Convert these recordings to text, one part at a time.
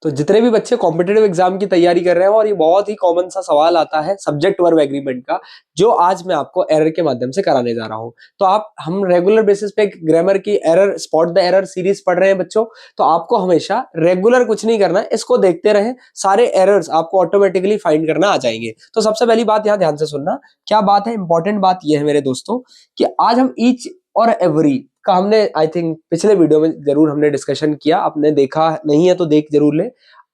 तो जितने भी बच्चे कॉम्पिटिटिव एग्जाम की तैयारी कर रहे हैं और ये बहुत ही कॉमन सा सवाल आता है सब्जेक्ट वर्ब एग्रीमेंट का, जो आज मैं आपको एरर के माध्यम से कराने जा रहा हूं। तो हम रेगुलर बेसिस पे ग्रामर की error, spot the error series पढ़ रहे हैं बच्चों। तो आपको हमेशा रेगुलर कुछ नहीं करना है, इसको देखते रहें, सारे एरर्स आपको ऑटोमेटिकली फाइंड करना आ जाएंगे। तो सबसे पहली बात यहां ध्यान से सुनना, क्या बात है, इंपॉर्टेंट बात यह है मेरे दोस्तों कि आज हम ईच और एवरी का हमने आई थिंक पिछले वीडियो में जरूर हमने डिस्कशन किया, आपने देखा नहीं है तो देख जरूर ले।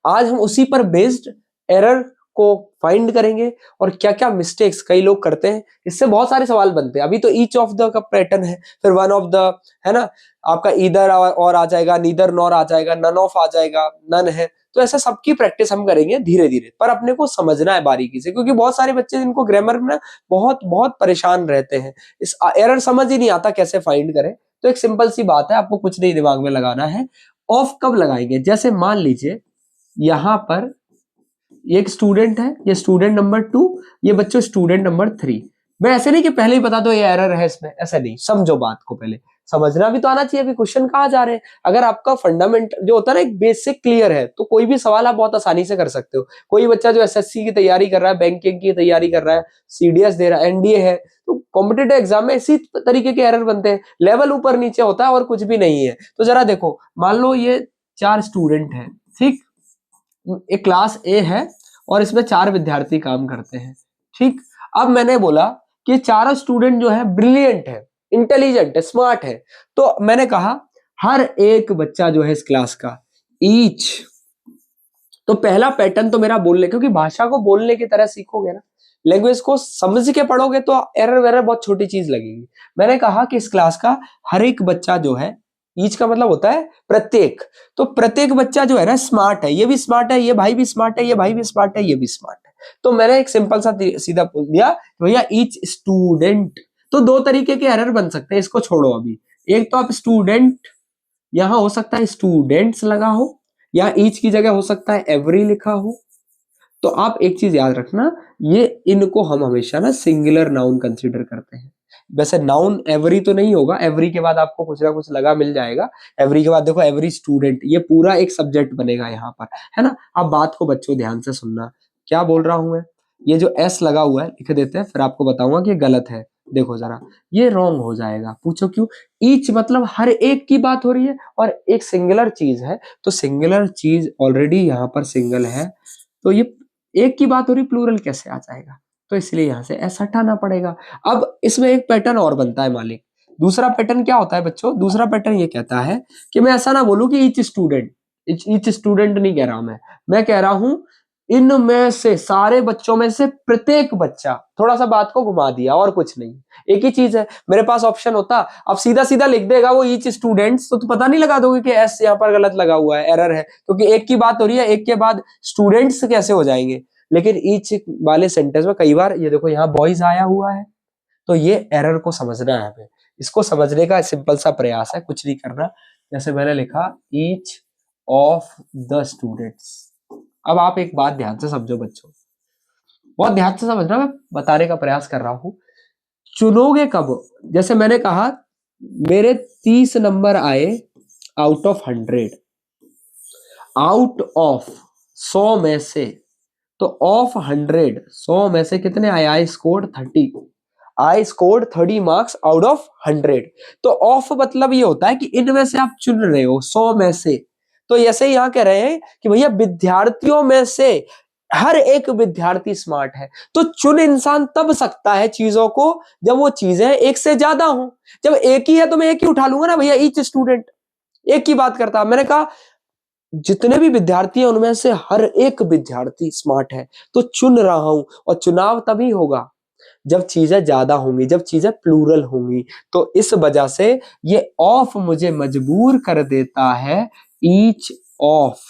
आज हम उसी पर बेस्ड एरर को फाइंड करेंगे और क्या क्या मिस्टेक्स कई लोग करते हैं, इससे बहुत सारे सवाल बनते हैं। अभी तो ईच ऑफ द का पैटर्न है, फिर वन ऑफ द है ना, आपका ईदर और आ जाएगा, नीदर नॉर आ जाएगा, नन ऑफ आ जाएगा, नन है। तो ऐसा सबकी प्रैक्टिस हम करेंगे धीरे धीरे, पर अपने को समझना है बारीकी से, क्योंकि बहुत सारे बच्चे जिनको ग्रामर में बहुत बहुत परेशान रहते हैं, इस एरर समझ ही नहीं आता कैसे फाइंड करें। तो एक सिंपल सी बात है, आपको कुछ नहीं दिमाग में लगाना है। ऑफ कब लगाएंगे, जैसे मान लीजिए यहां पर एक स्टूडेंट है, ये स्टूडेंट नंबर 2, ये बच्चों स्टूडेंट नंबर 3। मैं ऐसे नहीं कि पहले ही बता दो ये एरर है इसमें, ऐसा नहीं, समझो बात को, पहले समझना भी तो आना चाहिए, अभी क्वेश्चन कहाँ जा रहे हैं। अगर आपका फंडामेंट जो होता है ना, एक बेसिक क्लियर है, तो कोई भी सवाल आप बहुत आसानी से कर सकते हो। कोई बच्चा जो एसएससी की तैयारी कर रहा है, बैंकिंग की तैयारी कर रहा है, सीडीएस दे रहा है, एनडीए है, तो कॉम्पिटिटिव एग्जाम में इसी तरीके के एरर बनते हैं, लेवल ऊपर नीचे होता है और कुछ भी नहीं है। तो जरा देखो, मान लो ये 4 स्टूडेंट है, ठीक, एक क्लास ए है और इसमें 4 विद्यार्थी काम करते हैं, ठीक। अब मैंने बोला कि चारों स्टूडेंट जो है ब्रिलियंट है, इंटेलिजेंट है, स्मार्ट है। तो मैंने कहा हर एक बच्चा जो है इस क्लास का, ईच, तो पहला पैटर्न तो मेरा बोलने, क्योंकि भाषा को बोलने की तरह सीखोगे ना, लैंग्वेज को समझ के पढ़ोगे तो एरर वेरर बहुत छोटी चीज लगेगी। मैंने कहा कि इस क्लास का हर एक बच्चा जो है, ईच का मतलब होता है प्रत्येक, तो प्रत्येक बच्चा जो है ना स्मार्ट है, ये भी स्मार्ट है, ये भाई भी स्मार्ट है, ये भाई भी स्मार्ट है, ये भी स्मार्ट है। तो मैंने एक सिंपल सा सीधा बोल दिया भैया ईच स्टूडेंट। तो 2 तरीके के एरर बन सकते हैं, इसको छोड़ो अभी। एक तो आप स्टूडेंट, यहां हो सकता है स्टूडेंट्स लगा हो, या ईच की जगह हो सकता है एवरी लिखा हो। तो आप एक चीज याद रखना, ये इनको हम हमेशा ना सिंगुलर नाउन कंसीडर करते हैं। वैसे नाउन एवरी तो नहीं होगा, एवरी के बाद आपको कुछ ना कुछ लगा मिल जाएगा। एवरी के बाद देखो एवरी स्टूडेंट, ये पूरा एक सब्जेक्ट बनेगा यहाँ पर, है ना। आप बात को बच्चों ध्यान से सुनना, क्या बोल रहा हूं मैं। ये जो एस लगा हुआ है लिख देते हैं, फिर आपको बताऊंगा कि गलत है। देखो जरा, ये रॉन्ग हो जाएगा, पूछो क्यों। ईच मतलब हर एक की बात हो रही है और एक सिंगुलर चीज है, तो सिंगुलर चीज ऑलरेडी यहाँ पर सिंगल है, तो ये एक की बात हो रही, प्लूरल कैसे आ जाएगा। तो इसलिए यहां से एस हटाना पड़ेगा। अब इसमें एक पैटर्न और बनता है मालिक। दूसरा पैटर्न क्या होता है बच्चों, दूसरा पैटर्न ये कहता है कि मैं ऐसा ना बोलूं कि ईच स्टूडेंट, ईच स्टूडेंट नहीं कह रहा हूं मैं कह रहा हूं इनमें से, सारे बच्चों में से प्रत्येक बच्चा। थोड़ा सा बात को घुमा दिया और कुछ नहीं, एक ही चीज है। मेरे पास ऑप्शन होता, अब सीधा सीधा लिख देगा वो ईच स्टूडेंट्स, तो पता नहीं लगा दोगे कि एस यहाँ पर गलत लगा हुआ है, एरर है, क्योंकि एक की बात हो रही है, एक के बाद स्टूडेंट्स कैसे हो जाएंगे। लेकिन ईच वाले सेंटेंस में कई बार ये देखो यहाँ बॉयज आया हुआ है, तो ये एरर को समझना है हमें। इसको समझने का सिंपल सा प्रयास है, कुछ नहीं करना। जैसे मैंने लिखा ईच ऑफ द स्टूडेंट्स। अब आप एक बात ध्यान से समझो बच्चों, बहुत ध्यान से समझना, मैं बताने का प्रयास कर रहा हूं। चुनोगे कब, जैसे मैंने कहा मेरे 30 नंबर आए आउट ऑफ 100, आउट ऑफ 100 में से, तो ऑफ 100, 100 में से कितने आए, I scored 30, I scored 30 marks out of 100। तो ऑफ मतलब ये होता है कि इनमें से आप चुन रहे हो 100 में से। तो ऐसे ही यहां कह रहे हैं कि भैया विद्यार्थियों में से हर एक विद्यार्थी स्मार्ट है। तो चुन इंसान तब सकता है चीजों को जब वो चीजें एक से ज्यादा हो। जब एक ही है तो मैं एक ही उठा लूंगा ना भैया, ईच स्टूडेंट, एक की बात करता। मैंने कहा जितने भी विद्यार्थी हैं उनमें से हर एक विद्यार्थी स्मार्ट है, तो चुन रहा हूं। और चुनाव तभी होगा जब चीजें ज्यादा होंगी, जब चीजें प्लूरल होंगी। तो इस वजह से ये ऑफ मुझे मजबूर कर देता है ईच ऑफ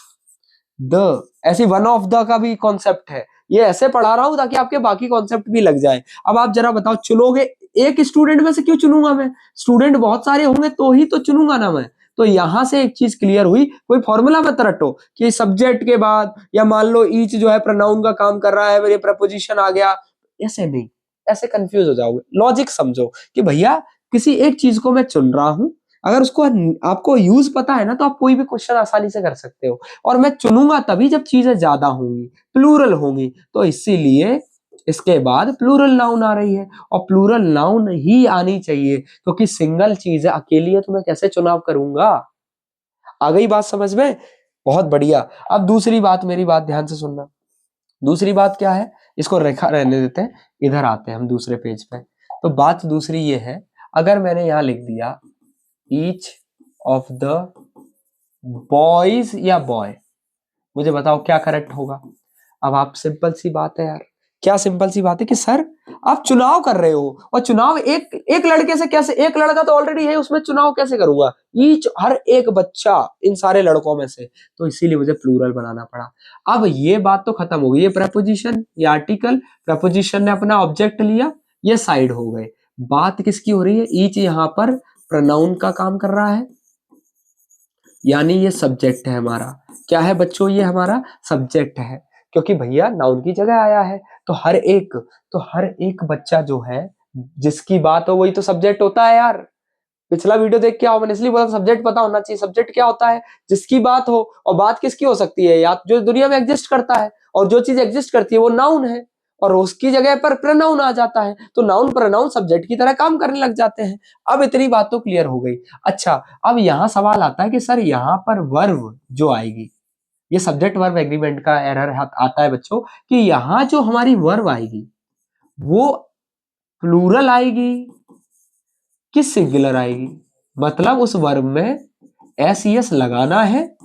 द, ऐसी वन ऑफ द का भी कॉन्सेप्ट है। ये ऐसे पढ़ा रहा हूं ताकि आपके बाकी कॉन्सेप्ट भी लग जाए। अब आप जरा बताओ, चुनोगे, एक स्टूडेंट में से क्यों चुनूंगा मैं, स्टूडेंट बहुत सारे होंगे तो ही तो चुनूंगा ना मैं। तो यहां से एक चीज क्लियर हुई, कोई फॉर्मूला मत रटो कि सब्जेक्ट के बाद, या मान लो ईच जो है प्रोनाउन का काम कर रहा है, मेरे प्रपोजिशन आ गया, ऐसे नहीं, ऐसे कंफ्यूज हो जाओगे। लॉजिक समझो कि भैया किसी एक चीज को मैं चुन रहा हूं, अगर उसको आपको यूज पता है ना तो आप कोई भी क्वेश्चन आसानी से कर सकते हो। और मैं चुनूंगा तभी जब चीजें ज्यादा होंगी, प्लूरल होंगी, तो इसीलिए इसके बाद प्लूरल नाउन आ रही है, और प्लूरल नाउन ही आनी चाहिए, क्योंकि सिंगल चीज है, अकेली है तो मैं कैसे चुनाव करूंगा। आ गई बात समझ में? बहुत बढ़िया। अब दूसरी बात, मेरी बात ध्यान से सुनना। दूसरी बात क्या है, इसको रेखा रहने देते हैं, इधर आते हैं हम दूसरे पेज पे। तो बात दूसरी ये है, अगर मैंने यहां लिख दिया ईच ऑफ द बॉयज या बॉय, मुझे बताओ क्या करेक्ट होगा। अब आप, सिंपल सी बात है यार, क्या सिंपल सी बात है कि सर आप चुनाव कर रहे हो, और चुनाव एक एक लड़के से कैसे, एक लड़का तो ऑलरेडी है उसमें चुनाव कैसे करूंगा, ईच हर एक बच्चा इन सारे लड़कों में से, तो इसीलिए मुझे प्लूरल बनाना पड़ा। अब ये बात तो खत्म हो गई, ये प्रपोजिशन, ये आर्टिकल, प्रपोजिशन ने अपना ऑब्जेक्ट लिया, ये साइड हो गए। बात किसकी हो रही है, ईच यहां पर प्रोनाउन का काम कर रहा है, यानी ये सब्जेक्ट है हमारा। क्या है बच्चों, ये हमारा सब्जेक्ट है, क्योंकि भैया नाउन की जगह आया है, तो हर एक बच्चा जो है, जिसकी बात हो वही तो सब्जेक्ट होता है यार। पिछला वीडियो देख के आओ, मैंने इसलिए बोला सब्जेक्ट पता होना चाहिए। सब्जेक्ट क्या होता है, जिसकी बात हो, और बात किसकी हो सकती है, या जो दुनिया में एग्जिस्ट करता है, और जो चीज एग्जिस्ट करती है वो नाउन है, और उसकी जगह पर प्रोनाउन आ जाता है, तो नाउन प्रोनाउन सब्जेक्ट की तरह काम करने लग जाते हैं। अब इतनी बात तो क्लियर हो गई। अच्छा, अब यहां सवाल आता है कि सर यहां पर वर्ब जो आएगी, ये सब्जेक्ट वर्ब एग्रीमेंट का एरर आता है बच्चों, कि यहां जो हमारी वर्ब आएगी वो प्लूरल आएगी कि सिंगुलर आएगी, मतलब उस वर्ब में एस यस लगाना है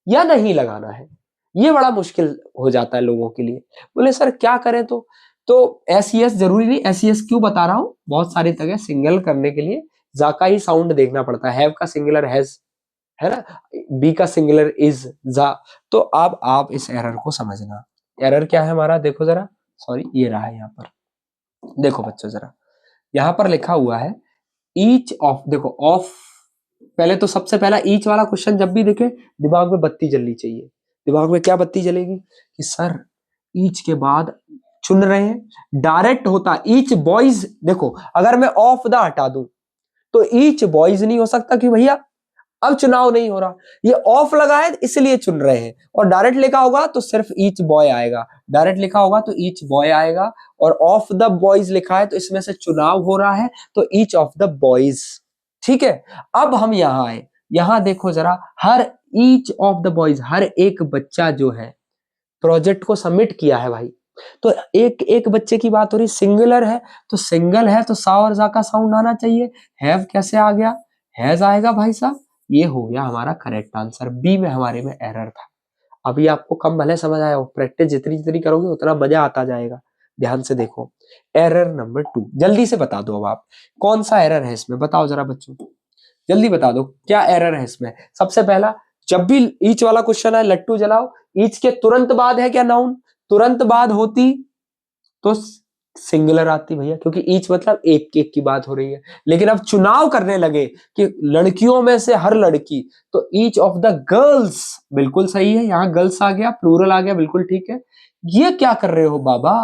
या नहीं लगाना है। ये बड़ा मुश्किल हो जाता है लोगों के लिए। बोले सर क्या करें, तो एस यस जरूरी नहीं, एस यस क्यों बता रहा हूं, बहुत सारी जगह सिंगल करने के लिए जा का ही साउंड देखना पड़ता है। हैव का सिंगुलर हैज है ना, बी का सिंगुलर इज जा। तो अब आप इस एरर को समझना, एरर क्या है हमारा, देखो जरा, सॉरी ये रहा है यहाँ पर, देखो बच्चों जरा, यहाँ पर लिखा हुआ है ईच ऑफ, देखो ऑफ, पहले तो सबसे पहला ईच वाला क्वेश्चन जब भी देखे दिमाग में बत्ती जलनी चाहिए। दिमाग में क्या बत्ती जलेगी कि सर ईच के बाद चुन रहे हैं, डायरेक्ट होता ईच बॉयज। देखो अगर मैं ऑफ द हटा दूं तो ईच बॉयज नहीं हो सकता कि भैया अब चुनाव नहीं हो रहा, ये ऑफ लगा है इसलिए चुन रहे हैं। और डायरेक्ट लिखा होगा तो सिर्फ ईच बॉय आएगा, डायरेक्ट लिखा होगा तो ईच बॉय आएगा, और ऑफ द बॉयज लिखा है तो इसमें से चुनाव हो रहा है, तो ईच ऑफ द बॉयज। ठीक है, अब हम यहां आए, यहां देखो जरा, हर ईच ऑफ द बॉयज, हर एक बच्चा जो है प्रोजेक्ट को सबमिट किया है भाई, तो एक एक बच्चे की बात हो रही, सिंगुलर है तो सिंगल है तो सा और जा का साउंड आना चाहिए। हैव कैसे आ गया, हैज आएगा भाई साहब। ये हो गया हमारा करेक्ट आंसर, बी में हमारे में एरर था। अभी आपको कम भले समझ आया हो, प्रैक्टिस जितनी जितनी करोगे उतना मजा आता जाएगा। ध्यान से देखो, एरर नंबर 2, जल्दी से बता दो अब आप, कौन सा एरर है इसमें, बताओ जरा बच्चों, जल्दी बता दो क्या एरर है इसमें। सबसे पहला, जब भी ईच वाला क्वेश्चन है लट्टू जलाओ, ईच के तुरंत बाद है क्या नाउन, तुरंत बाद होती तो सिंगुलर आती भैया, क्योंकि ईच मतलब एक एक की बात हो रही है। लेकिन अब चुनाव करने लगे कि लड़कियों में से हर लड़की, तो ईच ऑफ द गर्ल्स, बिल्कुल सही है, यहां गर्ल्स आ गया, प्लूरल आ गया, बिल्कुल ठीक है। ये क्या कर रहे हो बाबा,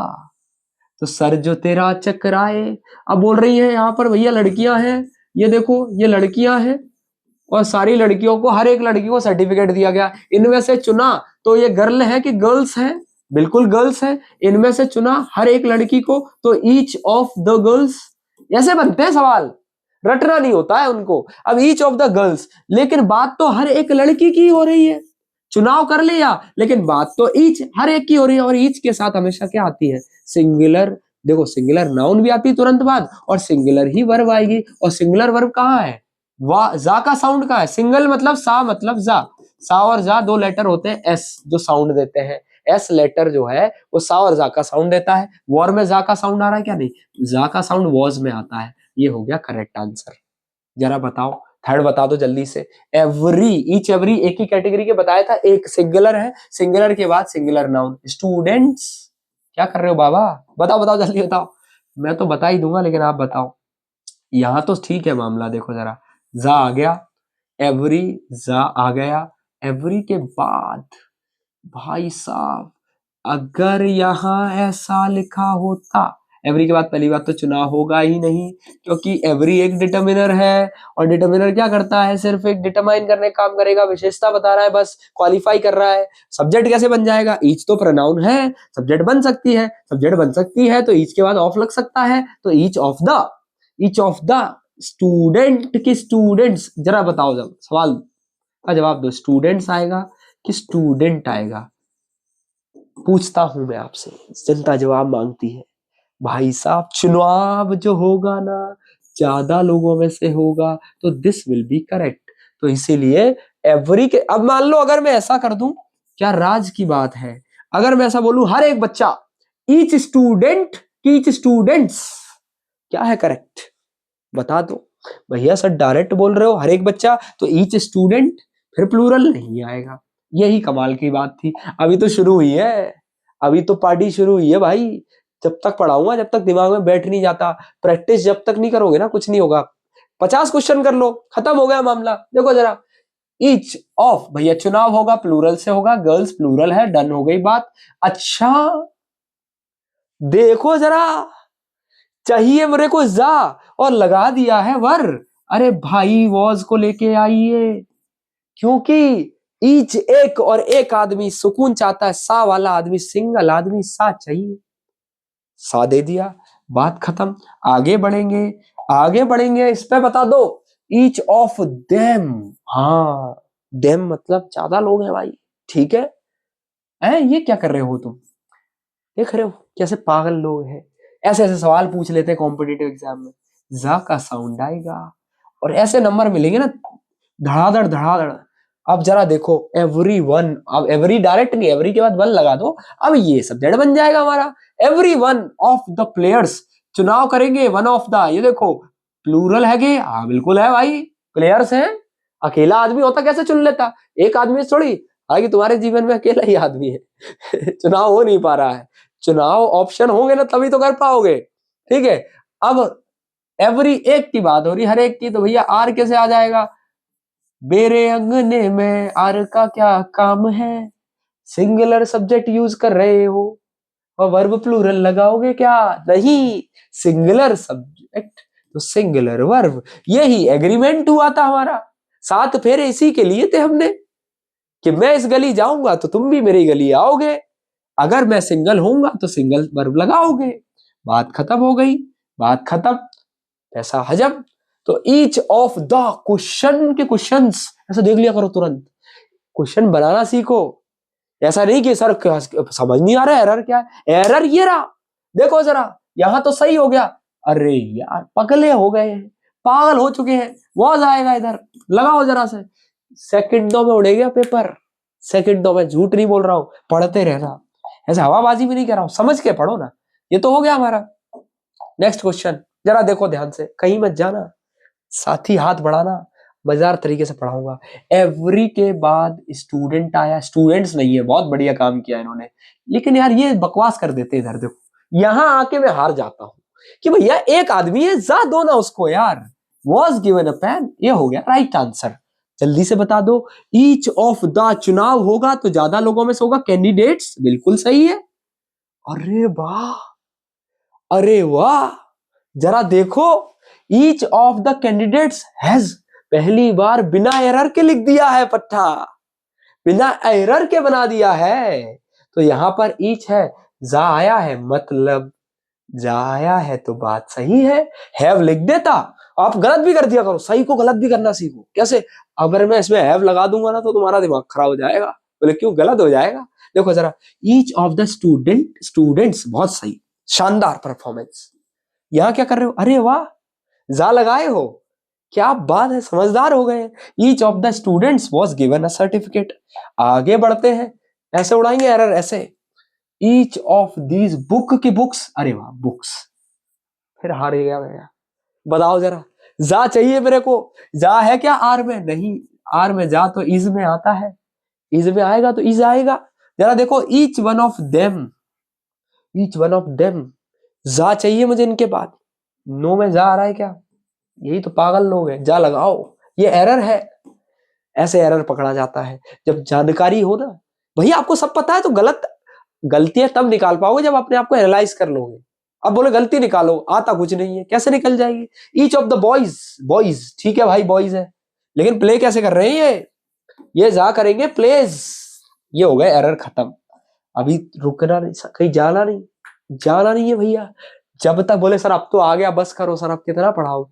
तो सर जो तेरा चकराए, अब बोल रही है यहाँ पर भैया लड़कियां हैं, ये देखो ये लड़कियां हैं, और सारी लड़कियों को, हर एक लड़की को सर्टिफिकेट दिया गया, इनमें से चुना तो ये गर्ल है कि गर्ल्स है, बिल्कुल गर्ल्स है, इनमें से चुना हर एक लड़की को तो ईच ऑफ द गर्ल्स। ऐसे बनते हैं सवाल, रटना नहीं होता है उनको। अब ईच ऑफ द गर्ल्स, लेकिन बात तो हर एक लड़की की हो रही है, चुनाव कर लिया लेकिन बात तो ईच हर एक की हो रही है, और ईच के साथ हमेशा क्या आती है, सिंगुलर। देखो सिंगुलर नाउन भी आती है तुरंत बाद, और सिंगुलर ही वर्ब आएगी, और सिंगुलर वर्ब कहाँ है, वाह जा का साउंड का है, सिंगल मतलब सा मतलब जा, सा और जा दो लेटर होते हैं एस जो साउंड देते हैं, एस लेटर जो है वो सा और जा का साउंड देता है। वॉर में जा का साउंड आ रहा है क्या, नहीं, जा का साउंड वॉज में आता है। ये हो गया करेक्ट आंसर। जरा बताओ, थर्ड बता दो जल्दी से। एवरी, ईच एवरी एक ही कैटेगरी के बताया था, एक सिंगुलर है, सिंगुलर के बाद सिंगुलर नाउन। स्टूडेंट्स क्या कर रहे हो बाबा, बताओ बताओ जल्दी बताओ, मैं तो बता ही दूंगा लेकिन आप बताओ। यहां तो ठीक है मामला, देखो जरा, जा आ गया, एवरी जा आ गया, एवरी के बाद भाई साहब अगर यहां ऐसा लिखा होता, एवरी के बाद पहली बात तो चुनाव होगा ही नहीं, क्योंकि एवरी एक डिटर्मिनर है, और डिटर्मिनर क्या करता है, सिर्फ एक डिटरमाइन करने का काम करेगा, विशेषता बता रहा है, बस क्वालिफाई कर रहा है। सब्जेक्ट कैसे बन जाएगा, ईच तो प्रोनाउन है, सब्जेक्ट बन सकती है, सब्जेक्ट बन सकती है तो ईच के बाद ऑफ लग सकता है, तो ईच ऑफ द स्टूडेंट की स्टूडेंट्स, जरा बताओ जब सवाल का जवाब दो, स्टूडेंट्स आएगा कि स्टूडेंट आएगा, पूछता हूं मैं आपसे, जनता जवाब मांगती है। भाई साहब चुनाव जो होगा ना, ज्यादा लोगों में से होगा, तो दिस विल बी करेक्ट। तो इसीलिए एवरी के, अब मान लो अगर मैं ऐसा कर दूं, क्या राज की बात है, अगर मैं ऐसा बोलूं हर एक बच्चा, ईच स्टूडेंट, ईच स्टूडेंट्स, क्या है करेक्ट, बता दो। भैया सर डायरेक्ट बोल रहे हो हर एक बच्चा, तो ईच स्टूडेंट, फिर प्लूरल नहीं आएगा। यही कमाल की बात थी। अभी तो शुरू हुई है, अभी तो पार्टी शुरू हुई है भाई। जब तक पढ़ाऊंगा, जब तक दिमाग में बैठ नहीं जाता, प्रैक्टिस जब तक नहीं करोगे ना, कुछ नहीं होगा। 50 क्वेश्चन कर लो, खत्म हो गया मामला। देखो जरा, ईच ऑफ, भैया चुनाव होगा, प्लूरल से होगा, गर्ल्स प्लूरल है, डन हो गई बात। अच्छा देखो जरा, चाहिए मेरे को जा, और लगा दिया है वर। अरे भाई वॉज को लेके आइए, क्योंकि ईच एक, और एक आदमी सुकून चाहता है, सा वाला आदमी, सिंगल आदमी सा चाहिए, सा दे दिया, बात खत्म। आगे बढ़ेंगे, आगे बढ़ेंगे, इस पे बता दो, ईच ऑफ देम। हाँ, देम मतलब ज्यादा लोग हैं भाई, ठीक है। ये क्या कर रहे हो तुम, देख रहे हो कैसे पागल लोग हैं। ऐसे ऐसे सवाल पूछ लेते हैं कॉम्पिटिटिव एग्जाम में, जा का साउंड आएगा और ऐसे नंबर मिलेंगे ना, धड़ाधड़ धड़ाधड़। अब जरा देखो, एवरी वन, अब एवरी डायरेक्ट नहीं, एवरी के बाद वन लगा दो, अब ये सब्जेक्ट बन जाएगा हमारा। Every one of the players, चुनाव करेंगे वन ऑफ द, ये देखो प्लूरल है कि, हाँ बिल्कुल है भाई, प्लेयर्स हैं। अकेला आदमी होता कैसे चुन लेता, एक आदमी थोड़ी, हालांकि तुम्हारे जीवन में अकेला ही आदमी है चुनाव हो नहीं पा रहा है, चुनाव ऑप्शन होंगे ना तभी तो कर पाओगे, ठीक है। अब एवरी एक की बात हो रही, हर एक की, तो भैया आर कैसे आ जाएगा, मेरे अंगने में आर का क्या काम है, सिंगुलर सब्जेक्ट यूज कर रहे हो और वर्ब प्लूरल लगाओगे क्या, नहीं, सिंगुलर सब्जेक्ट तो सिंगुलर वर्ब। यही एग्रीमेंट हुआ था हमारा, 7 फेरे इसी के लिए थे हमने, कि मैं इस गली जाऊंगा तो तुम भी मेरी गली आओगे, अगर मैं सिंगल होऊंगा तो सिंगल वर्ब लगाओगे, बात खत्म हो गई, बात खत्म, पैसा हजम। तो ईच ऑफ द क्वेश्चन के क्वेश्चंस ऐसा देख लिया करो तुरंत, क्वेश्चन बनाना सीखो। ऐसा नहीं कि सर समझ नहीं आ रहा एरर क्या है, एरर ये रहा, देखो जरा, यहां तो सही हो गया, अरे यार पगले हो गए हैं, पागल हो चुके हैं, वॉज आएगा इधर, लगाओ जरा से, सेकंडों में उड़ेगा पेपर, सेकंडों में, झूठ नहीं बोल रहा हूं, पढ़ते रहना, ऐसे हवाबाजी भी नहीं कर रहा हूं, समझ के पढ़ो ना। ये तो हो गया हमारा। नेक्स्ट क्वेश्चन जरा देखो ध्यान से, कहीं मत जाना, साथ ही हाथ बढ़ाना, मजेदार तरीके से पढ़ाऊंगा। एवरी के बाद स्टूडेंट आया, स्टूडेंट्स नहीं है, बहुत बढ़िया काम किया इन्होंने, लेकिन यार ये बकवास कर देते इधर, देखो यहां आके मैं हार जाता हूं कि भैया एक आदमी है, जा दो ना उसको यार, वॉज गिवन अ पेन, ये हो गया राइट आंसर, जल्दी से बता दो। ईच ऑफ द, चुनाव होगा तो ज्यादा लोगों में से होगा, कैंडिडेट्स, बिल्कुल सही है। अरे वाह, अरे वाह, जरा देखो, each of the candidates has, पहली बार बिना एरर के लिख दिया है पट्टा, बिना एरर के बना दिया है। तो यहां पर ईच है, जा आया है, मतलब जा आया है तो बात सही है, हैव लिख देता, आप गलत भी कर दिया करो, सही को गलत भी करना सीखो। कैसे, अगर मैं इसमें हैव लगा दूंगा ना तो तुम्हारा दिमाग खराब हो जाएगा, बोले क्यों, गलत हो जाएगा। देखो जरा, ईच ऑफ द स्टूडेंट्स, बहुत सही, शानदार परफॉर्मेंस। यहां क्या कर रहे हो, अरे वाह, जा लगाए हो, क्या बात है, समझदार हो गए। Each of the students was given a certificate. आगे बढ़ते हैं, ऐसे उड़ाएंगे एरर, ऐसे, ईच ऑफ दीज, बुक की बुक्स, अरे वाह बुक्स, फिर हार गया मैं, बताओ जरा, जा चाहिए मेरे को, जा है क्या आर में, नहीं, आर में जा तो इज में आता है, इज में आएगा तो इज आएगा। जरा देखो, each one of them, each one of them, जा चाहिए मुझे इनके बाद, नो में जा आ रहा है क्या, यही तो पागल लोग हैं, जा लगाओ, ये एरर है। ऐसे एरर पकड़ा जाता है जब जानकारी हो ना, भैया आपको सब पता है तो गलतियां तब निकाल पाओगे जब अपने आप को एनालाइज कर लोगे। अब बोले गलती निकालो, आता कुछ नहीं है, कैसे निकल जाएगी? Each of the boys, boys ठीक है भाई बॉयज है, लेकिन प्ले कैसे कर रहे हैं ये जा करेंगे प्लेज। ये हो गए एरर खत्म। अभी रुकना नहीं, कहीं जाना नहीं, जाना नहीं है भैया। जब तक बोले सर अब तो आ गया बस करो सर, अब कितना पढ़ाओ,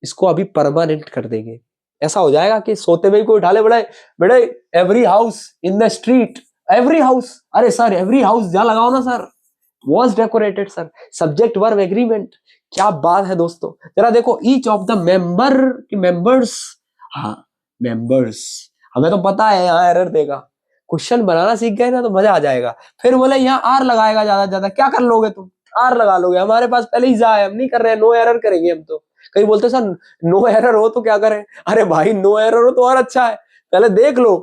इसको अभी परमानेंट कर देंगे। ऐसा हो जाएगा कि सोते में ही कोई उठा ले, बड़े बड़े every house in the street, every house, अरे सर एवरी हाउस जा लगाओ ना sir, was decorated sir, subject verb agreement. क्या बात है दोस्तों, जरा देखो ईच ऑफ द मेंबर की मेंबर्स, हाँ मेंबर्स, हमें तो पता है यहाँ एरर देगा, क्वेश्चन बनाना सीख गए ना तो मजा आ जाएगा। फिर बोले यहाँ आर लगाएगा ज्यादा ज्यादा, क्या कर लोगे तुम, आर लगा लोगे, हमारे पास पहले ही जा है, हम नहीं कर रहे हैं, नो एरर करेंगे हम तो। कहीं बोलते सर नो एरर हो तो क्या करें, अरे भाई नो एरर हो तो और अच्छा है, पहले देख लो।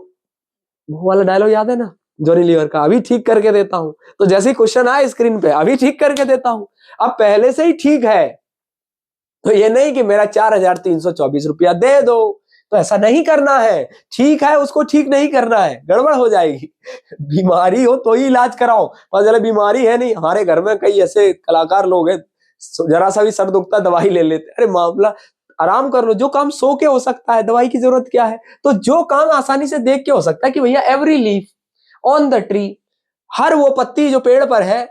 वो वाला डायलॉग याद है ना जॉनी लीवर का, अभी ठीक करके देता हूं, तो जैसे ही क्वेश्चन आए स्क्रीन पे अभी ठीक करके देता हूं, अब पहले से ही ठीक है, तो ये नहीं कि मेरा 4,324 रुपया दे दो, तो ऐसा नहीं करना है, ठीक है उसको ठीक नहीं करना है, गड़बड़ हो जाएगी। बीमारी हो तो ही इलाज कराओ, पर चले बीमारी है नहीं, हमारे घर में कई ऐसे कलाकार लोग हैं, जरा सा भी सर दुखता दवाई ले लेते, अरे मामला आराम कर लो, जो काम सो के हो सकता है दवाई की जरूरत क्या है, तो जो काम आसानी से देख के हो सकता है कि भैया every leaf on the tree, हर वो पत्ती जो पेड़ पर है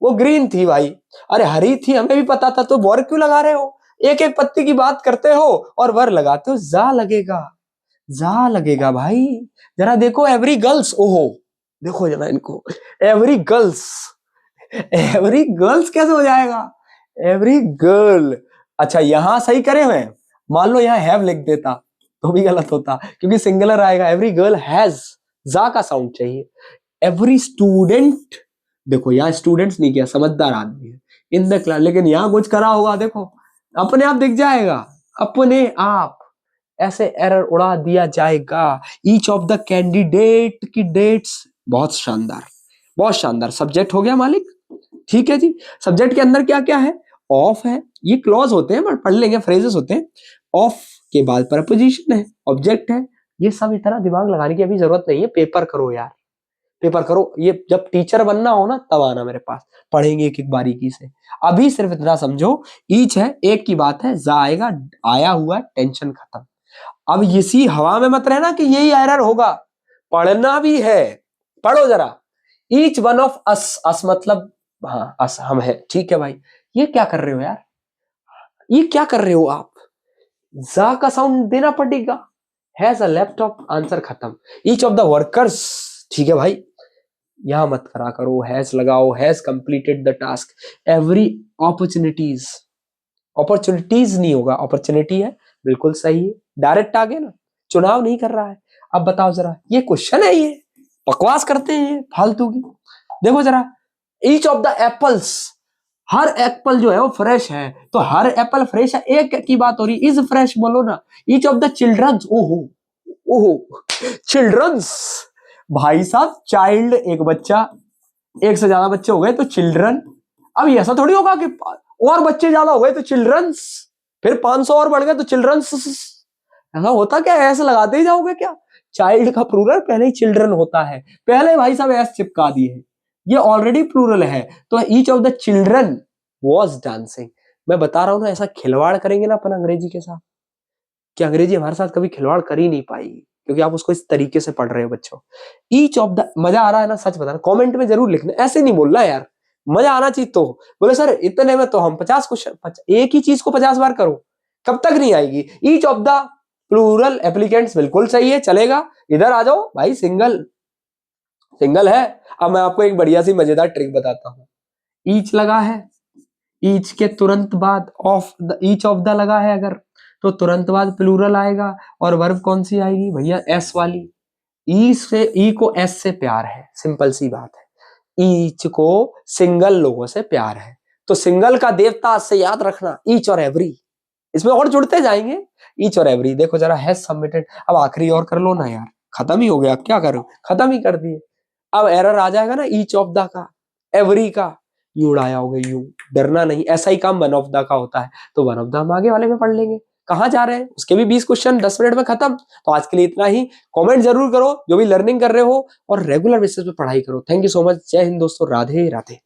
वो ग्रीन थी भाई, अरे हरी थी हमें भी पता था, तो वर क्यों लगा रहे हो, एक एक पत्ती की बात करते हो और वर लगाते हो, जा लगेगा, जा लगेगा भाई। जरा देखो एवरी गर्ल्स, ओहो देखो जरा इनको, एवरी गर्ल्स, एवरी गर्ल्स कैसे हो जाएगा, एवरी गर्ल, अच्छा यहां सही करे हुए, मान लो यहाँ हैव लिख देता तो भी गलत होता, क्योंकि सिंगुलर आएगा, एवरी गर्ल हैज, जा का साउंड चाहिए। एवरी स्टूडेंट, देखो यहाँ स्टूडेंट्स नहीं किया, समझदार आदमी है, इन द क्लास, लेकिन यहाँ कुछ करा होगा, देखो अपने आप दिख जाएगा, अपने आप ऐसे एरर उड़ा दिया जाएगा। ईच ऑफ द कैंडिडेट की डेट्स, बहुत शानदार, बहुत शानदार। सब्जेक्ट हो गया मालिक, ठीक है जी। सब्जेक्ट के अंदर क्या क्या है, ऑफ है, ये क्लॉज होते हैं बट पढ़ लेंगे, फ्रेजेस होते हैं। ऑफ के बाद प्रपोजिशन है, ऑब्जेक्ट है, ये सब इतना दिमाग लगाने की अभी जरूरत नहीं है, पेपर करो यार, पेपर करो, ये जब टीचर बनना हो ना तब आना मेरे पास, पढ़ेंगे एक एक बारीकी से। अभी सिर्फ इतना समझो, ईच है, एक की बात है, जा आएगा, आया हुआ, टेंशन खत्म। अब इसी हवा में मत रहना कि यही एरर होगा, पढ़ना भी है, पढ़ो जरा। ईच वन ऑफ अस, अस मतलब हाँ अस हम है, ठीक है भाई। ये क्या कर रहे हो यार, ये क्या कर रहे हो आप, जा का साउंड देना पड़ेगा, हैज अ लैपटॉप, आंसर खत्म। ईच ऑफ द वर्कर्स, ठीक है भाई, यहां मत करा करो, हैज लगाओ, has completed the task. Every opportunities, opportunities नहीं होगा, अपॉर्चुनिटी है, बिल्कुल सही है, डायरेक्ट आ गया ना, चुनाव नहीं कर रहा है। अब बताओ जरा, ये क्वेश्चन है, ये बकवास करते हैं फालतू की। देखो जरा, each of the apples, her Apple जो है वो फ्रेश है, तो हर एप्पल फ्रेश है, एक की बात हो रही, इज फ्रेश बोलो ना। ईच ऑफ द चिल्ड्रंस, ओहो ओहो, चिल्ड्रंस, भाई साहब चाइल्ड एक बच्चा, एक से ज्यादा बच्चे हो गए तो चिल्ड्रन। अब ऐसा थोड़ी होगा कि और बच्चे ज्यादा हो गए तो चिल्ड्रंस, फिर 500 और बढ़ गए तो चिल्ड्रंस, ऐसा होता क्या, ऐसे लगाते ही जाओगे क्या, चाइल्ड का प्लूरल पहले ही चिल्ड्रन होता है, पहले भाई साहब ऐसे चिपका दिए है, ये ऑलरेडी प्लूरल है, तो each of the children was dancing. मैं बता रहा हूं ना, ऐसा खिलवाड़ करेंगे ना अपन अंग्रेजी के साथ, कि अंग्रेजी हमारे साथ कभी खिलवाड़ कर ही नहीं पाएगी, क्योंकि आप उसको इस तरीके से पढ़ रहे हो बच्चों। ईच ऑफ द, मजा आ रहा है ना, सच बताना, कमेंट में जरूर लिखना, ऐसे नहीं बोलना यार, मजा आना चाहिए। तो बोले सर इतने में तो हम 50 क्वेश्चन, एक ही चीज को 50 बार करो, कब तक नहीं आएगी। Each of the plural applicants, बिल्कुल सही है, चलेगा। इधर आ जाओ भाई, सिंगल सिंगल है। अब मैं आपको एक बढ़िया सी मजेदार ट्रिक बताता हूँ। ईच लगा है, ईच के तुरंत बाद of the, each of the लगा है अगर, तो तुरंत बाद प्लूरल आएगा, और वर्ब कौन सी आएगी भैया, एस वाली। ई से, ई को एस से प्यार है, सिंपल सी बात है, ईच को सिंगल लोगों से प्यार है, तो सिंगल का देवता आज से याद रखना, ईच और एवरी, इसमें और जुड़ते जाएंगे, ईच और एवरी। देखो जरा, हैज सबमिटेड, अब आखिरी और कर लो ना यार, खत्म ही हो गया, क्या करो, खत्म ही कर दिए। अब एरर आ जाएगा ना ईच ऑफ द का, एवरी का, यू उड़ाया होगा, यू, डरना नहीं, ऐसा ही काम वन ऑफ द का होता है, तो वन ऑफ द हम आगे वाले में पढ़ लेंगे। कहाँ जा रहे हैं, उसके भी 20 क्वेश्चन 10 मिनट में खत्म। तो आज के लिए इतना ही, कमेंट जरूर करो जो भी लर्निंग कर रहे हो, और रेगुलर बेसिस पे पढ़ाई करो। थैंक यू सो मच, जय हिंद दोस्तों, राधे राधे।